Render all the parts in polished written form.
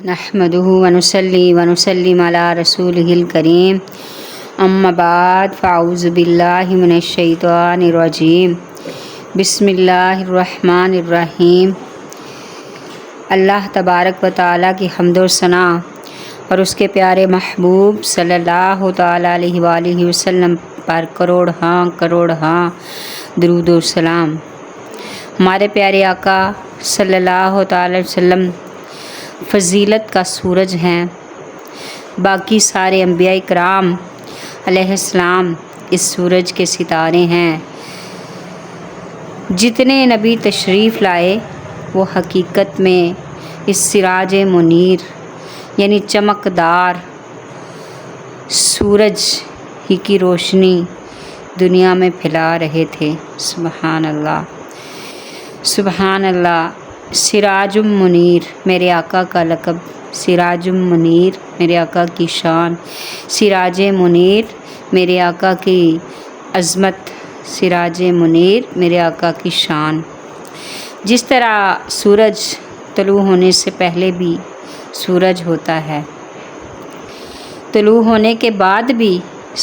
نحمده ونصلي ونسلم على رسوله الكريم اما بعد فاعوذ باللہ من الشیطان الرجیم بسم اللہ الرحمن الرحیم۔ اللہ تبارک و تعالیٰ کی حمد و ثنا اور اس کے پیارے محبوب صلی اللہ تعالیٰ علیہ وآلہ وسلم پر کروڑ ہاں درود و سلام۔ ہمارے پیارے آقا صلی اللہ تعالیٰ علیہ وسلم فضیلت کا سورج ہیں۔ باقی سارے انبیاء کرام علیہ السلام اس سورج کے ستارے ہیں۔ جتنے نبی تشریف لائے وہ حقیقت میں اس سراج منیر یعنی چمکدار سورج ہی کی روشنی دنیا میں پھیلا رہے تھے۔ سبحان اللہ سبحان اللہ۔ سراج منیر میرے آقا کا لقب، سراج منیر میرے آقا کی شان، سراج منیر میرے آقا کی عظمت، سراج منیر میرے آقا کی شان۔ جس طرح سورج طلوع ہونے سے پہلے بھی سورج ہوتا ہے، طلوع ہونے کے بعد بھی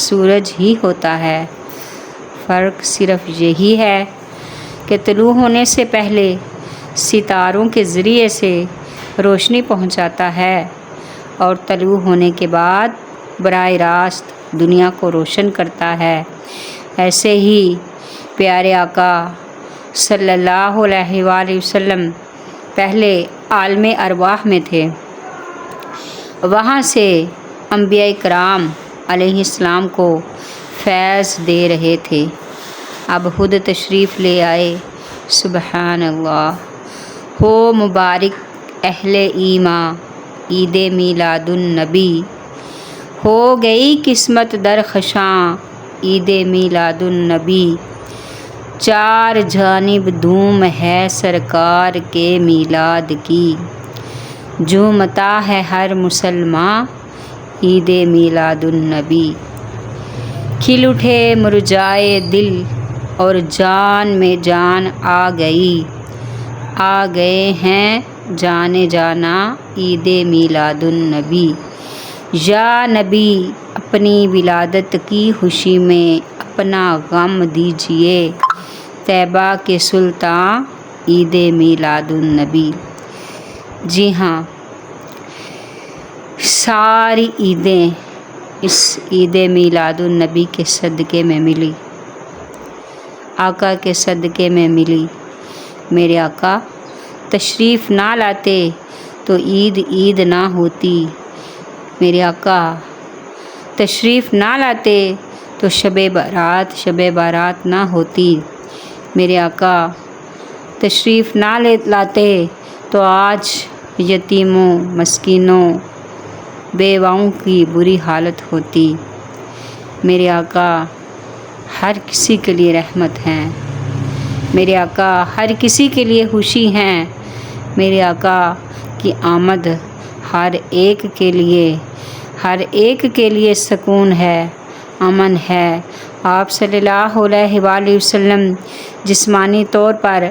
سورج ہی ہوتا ہے۔ فرق صرف یہی ہے کہ طلوع ہونے سے پہلے ستاروں کے ذریعے سے روشنی پہنچاتا ہے اور طلوع ہونے کے بعد براہ راست دنیا کو روشن کرتا ہے۔ ایسے ہی پیارے آقا صلی اللہ علیہ وآلہ وسلم پہلے عالم ارواح میں تھے، وہاں سے انبیاء کرام علیہ السلام کو فیض دے رہے تھے، اب خود تشریف لے آئے۔ سبحان اللہ۔ ہو مبارک اہل ایمان عید میلاد النبی، ہو گئی قسمت درخشاں عید میلاد النبی، چار جانب دھوم ہے سرکار کے میلاد کی، جھومتا ہے ہر مسلمان عید میلاد النبی۔ کھل اٹھے مرجائے دل اور جان میں جان آ گئی، آ گئے ہیں جانے جانا عید میلاد النبی۔ یا نبی اپنی ولادت کی خوشی میں اپنا غم دیجئے، طیبہ کے سلطان عید میلاد النبی۔ جی ہاں، ساری عیدیں اس عید میلاد النبی کے صدقے میں ملی، آقا کے صدقے میں ملی۔ میرے آقا تشریف نہ لاتے تو عید نہ ہوتی، میرے آقا تشریف نہ لاتے تو شب بارات نہ ہوتی، میرے آقا تشریف نہ لاتے تو آج یتیموں مسکینوں بیواؤں کی بری حالت ہوتی۔ میرے آقا ہر کسی کے لیے رحمت ہیں، میرے آقا ہر کسی کے لیے خوشی ہیں، میرے آقا کی آمد ہر ایک کے لیے سکون ہے، امن ہے۔ آپ صلی اللہ علیہ وآلہ وسلم جسمانی طور پر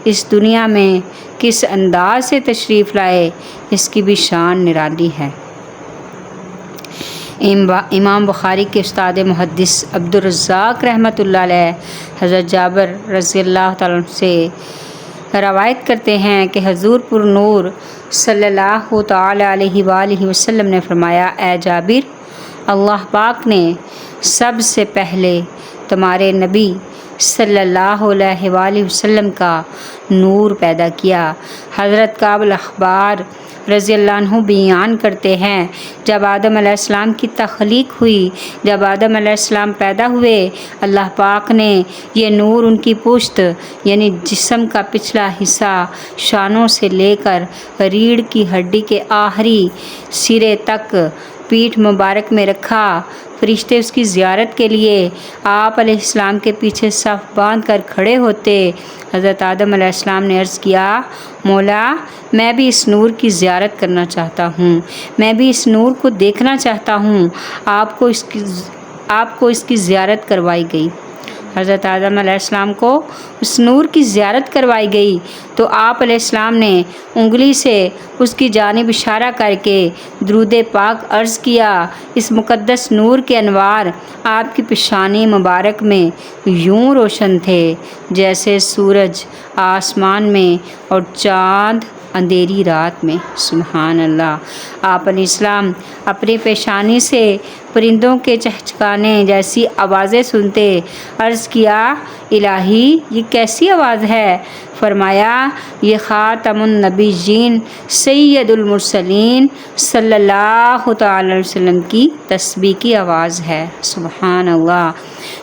اس دنیا میں کس انداز سے تشریف لائے، اس کی بھی شان نرالی ہے۔ امام بخاری کے استاد محدث عبدالرزاق رحمۃ اللہ علیہ حضرت جابر رضی اللہ تعالیٰ عنہ سے روایت کرتے ہیں کہ حضور پر نور صلی اللہ تعالیٰ علیہ وآلہ وسلم نے فرمایا، اے جابر، اللہ پاک نے سب سے پہلے تمہارے نبی صلی اللہ علیہ وآلہ وسلم کا نور پیدا کیا۔ حضرت کعب الاحبار رضی اللہ عنہ بیان کرتے ہیں، جب آدم علیہ السلام کی تخلیق ہوئی، جب آدم علیہ السلام پیدا ہوئے، اللہ پاک نے یہ نور ان کی پشت یعنی جسم کا پچھلا حصہ شانوں سے لے کر ریڑھ کی ہڈی کے آخری سرے تک پیٹھ مبارک میں رکھا۔ فرشتے اس کی زیارت کے لیے آپ علیہ السلام کے پیچھے صف باندھ کر کھڑے ہوتے۔ حضرت آدم علیہ السلام نے عرض کیا، مولا میں بھی اس نور کی زیارت کرنا چاہتا ہوں، میں بھی اس نور کو دیکھنا چاہتا ہوں۔ آپ کو اس کی زیارت کروائی گئی۔ حضرت آدم علیہ السلام کو اس نور کی زیارت کروائی گئی تو آپ علیہ السلام نے انگلی سے اس کی جانب اشارہ کر کے درود پاک عرض کیا۔ اس مقدس نور کے انوار آپ کی پیشانی مبارک میں یوں روشن تھے جیسے سورج آسمان میں اور چاند اندھیری رات میں۔ سبحان اللہ۔ آپ علیہ السلام اپنی پیشانی سے پرندوں کے چہچہانے جیسی آوازیں سنتے عرض کیا، الہی یہ کیسی آواز ہے؟ فرمایا، یہ خاتم النبیین سید المرسلین صلی اللہ تعالی علیہ وسلم کی تسبیح کی آواز ہے۔ سبحان اللہ۔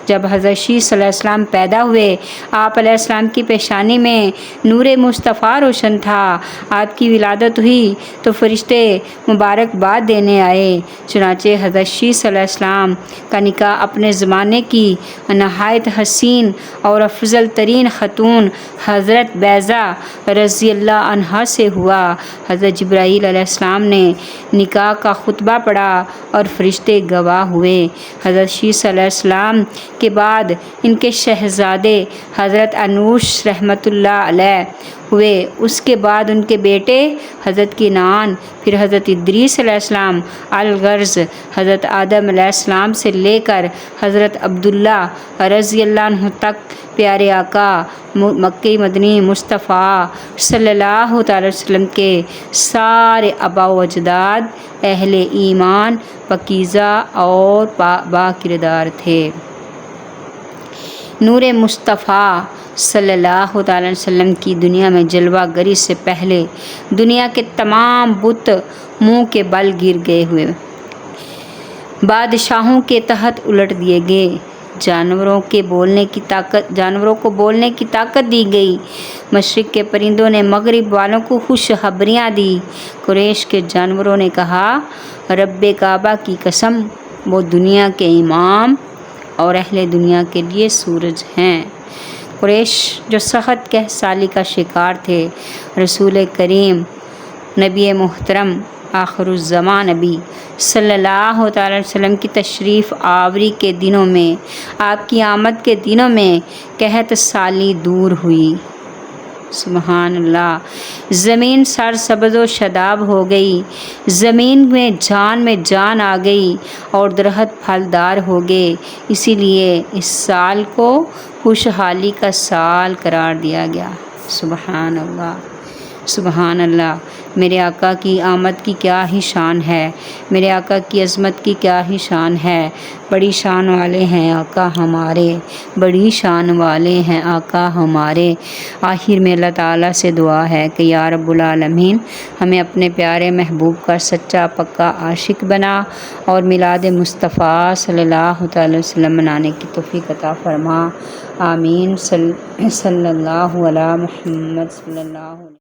جب حضرت شیش صلی اللہ علیہ وسلم پیدا ہوئے، آپ علیہ السلام کی پیشانی میں نور مصطفیٰ روشن تھا۔ آپ کی ولادت ہوئی تو فرشتے مبارکباد دینے آئے۔ چنانچہ حضرت شیش صلی اللہ علیہ وسلم کا نکاح اپنے زمانے کی نہایت حسین اور افضل ترین خاتون حضرت بیضہ رضی اللہ عنہا سے ہوا۔ حضرت جبرائیل علیہ السلام نے نکاح کا خطبہ پڑھا اور فرشتے گواہ ہوئے۔ حضرت شیش صلی اللہ علیہ وسلم کے بعد ان کے شہزادے حضرت انوش رحمۃ اللہ علیہ ہوئے۔ اس کے بعد ان کے بیٹے حضرت کنعان، پھر حضرت ادریس علیہ السلام الغرض حضرت آدم علیہ السلام سے لے کر حضرت عبداللہ رضی اللہ عنہ تک پیارے آقا مکی مدنی مصطفیٰ صلی اللہ تعالی وسلم کے سارے آباء و اجداد اہل ایمان پاکیزہ اور با کردار تھے۔ نور مصطفیٰ صلی اللہ تعالی وسلم کی دنیا میں جلوہ گری سے پہلے دنیا کے تمام بت منہ کے بل گر گئے ہوئے، بادشاہوں کے تحت الٹ دیے گئے، جانوروں کو بولنے کی طاقت دی گئی۔ مشرق کے پرندوں نے مغرب والوں کو خوشخبریاں دی۔ قریش کے جانوروں نے کہا، رب کعبہ کی قسم، وہ دنیا کے امام اور اہل دنیا کے لیے سورج ہیں۔ قریش جو سخت قحط سالی کا شکار تھے، رسول کریم نبی محترم آخر الزمان نبی صلی اللہ تعالی وسلم کی تشریف آوری کے دنوں میں، آپ کی آمد کے دنوں میں قحط سالی دور ہوئی۔ سبحان اللہ۔ زمین سرسبز و شاداب ہو گئی، زمین میں جان آ گئی اور درخت پھلدار ہو گئے۔ اسی لیے اس سال کو خوشحالی کا سال قرار دیا گیا۔ سبحان اللہ، سبحان اللہ۔ میرے آقا کی آمد کی کیا ہی شان ہے، میرے آقا کی عظمت کی کیا ہی شان ہے۔ بڑی شان والے ہیں آقا ہمارے، بڑی شان والے ہیں آقا ہمارے۔ آخر میں اللہ تعالیٰ سے دعا ہے کہ یا رب العالمین ہمیں اپنے پیارے محبوب کا سچا پکا عاشق بنا اور میلاد مصطفیٰ صلی اللہ تعالی وسلم منانے کی توفیق عطا فرما۔ آمین۔ صلی اللہ علی محمد صلی اللہ علیہ